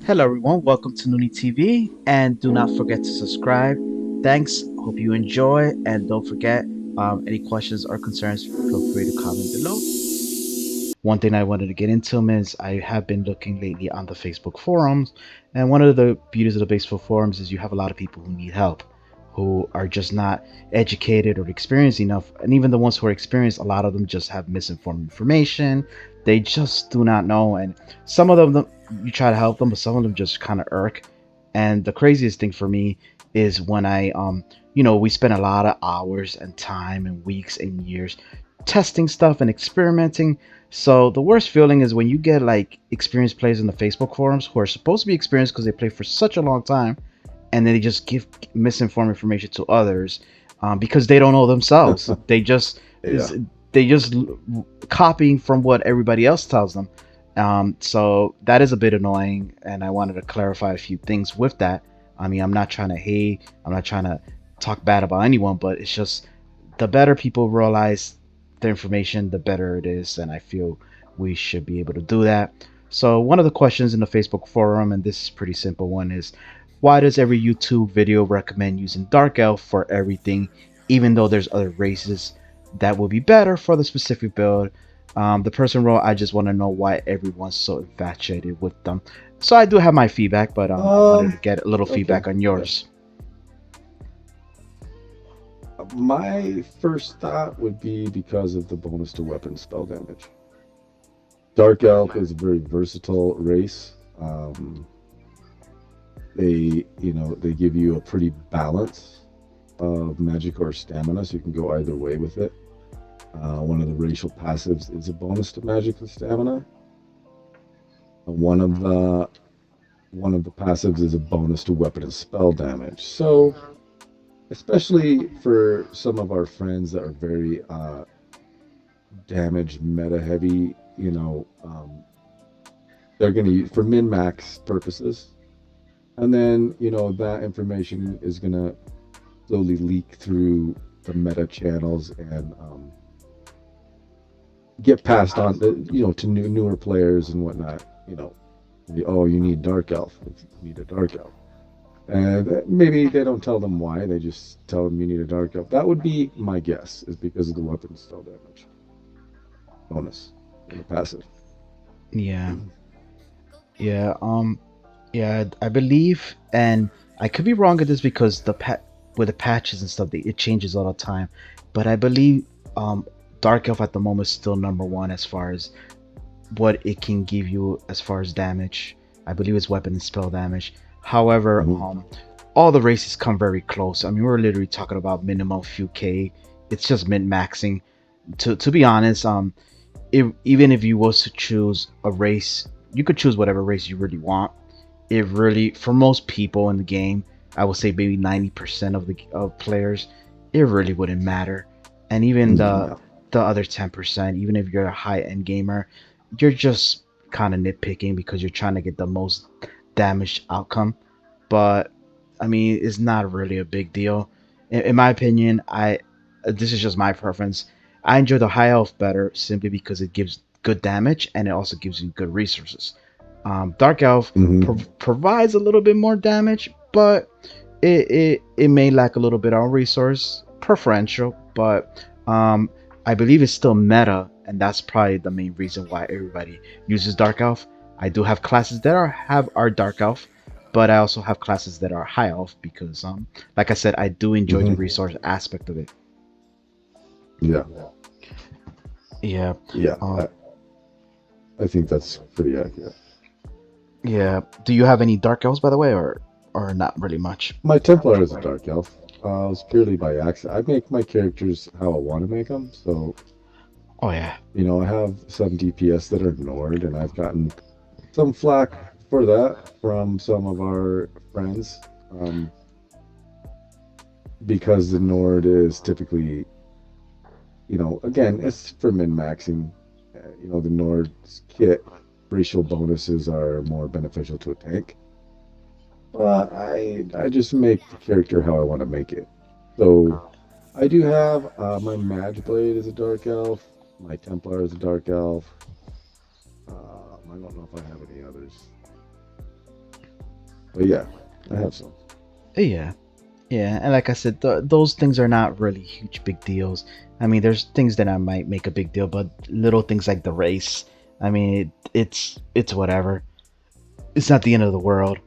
Hello, everyone. Welcome to Noonie TV, and do not forget to subscribe. Thanks. Hope you enjoy, and don't forget any questions or concerns. Feel free to comment below. One thing I wanted to get into is I have been looking lately on the Facebook forums, and one of the beauties of the Facebook forums is you have a lot of people who need help, who are just not educated or experienced enough, and even the ones who are experienced, a lot of them just have misinformed information. They just do not know, and some of them you try to help them, but some of them just kind of irk. And the craziest thing for me is when we spend a lot of hours and time and weeks and years testing stuff and experimenting. So the worst feeling is when you get like experienced players in the Facebook forums who are supposed to be experienced because they play for such a long time, and then they just give misinformed information to others because they don't know themselves. Yeah. They just copying from what everybody else tells them. So that is a bit annoying, and I wanted to clarify a few things with that. I mean, I'm not trying to hate, I'm not trying to talk bad about anyone, but it's just the better people realize the information, the better it is, and I feel we should be able to do that. So one of the questions in the Facebook forum, and this is a pretty simple one, is why does every YouTube video recommend using Dark Elf for everything, even though there's other races that will be better for the specific build? The person wrote, I just want to know why everyone's so infatuated with them. So I do have my feedback, but I wanted to Um. get a little Okay. feedback on Yeah. yours. My first thought would be because of the bonus to weapon spell damage. Dark Elf is a very versatile race. They give you a pretty balance of magic or stamina, so you can go either way with it. One of the racial passives is a bonus to magic and stamina. One of the passives is a bonus to weapon and spell damage. So especially for some of our friends that are very damage meta heavy, they're going to use for min max purposes. And then, that information is going to slowly leak through the meta channels and get passed on, to newer players and whatnot. Oh, you need Dark Elf. You need a Dark Elf. And maybe they don't tell them why. They just tell them you need a Dark Elf. That would be my guess, is because of the weapon spell damage bonus in the passive. Yeah, yeah, yeah. I believe, and I could be wrong at this because with the patches and stuff, it changes all the time. But I believe um, Dark Elf at the moment is still number one as far as what it can give you as far as damage. I believe it's weapon and spell damage. However, Mhm. all the races come very close. I mean, we're literally talking about minimum few K. It's just min maxing. To be honest, even if you was to choose a race, you could choose whatever race you really want. It really, for most people in the game, I would say maybe 90% of the of players, it really wouldn't matter. And even the No. the other 10%, even if you're a high end gamer, you're just kind of nitpicking because you're trying to get the most damage outcome. But I mean, it's not really a big deal. In my opinion, I this is just my preference. I enjoy the high elf better simply because it gives good damage and it also gives you good resources. Dark elf Hmm. provides a little bit more damage, but it may lack a little bit on resource preferential. But I believe it's still meta, and that's probably the main reason why everybody uses dark elf. I do have classes that are dark elf, but I also have classes that are high elf because like I said, I do enjoy the Hmm. resource aspect of it. Yeah. Yeah. Yeah. Um, I think that's pretty accurate. yeah. Do you have any dark elves, by the way, or not really much? My Templar is a Dark Elf. It's purely by accident. I make my characters how I want to make them. So, Oh yeah. I have some DPS that are Nord, and I've gotten some flack for that from some of our friends. Because the Nord is typically, again, it's for min maxing. The Nord's kit racial bonuses are more beneficial to a tank. But I just make the character how I want to make it. So I do have my Mage Blade is a Dark Elf. My Templar is a Dark Elf. I don't know if I have any others. But yeah, I have some. Yeah, yeah, and like I said, those things are not really huge big deals. I mean, there's things that I might make a big deal, but little things like the race, I mean, it's whatever. It's not the end of the world.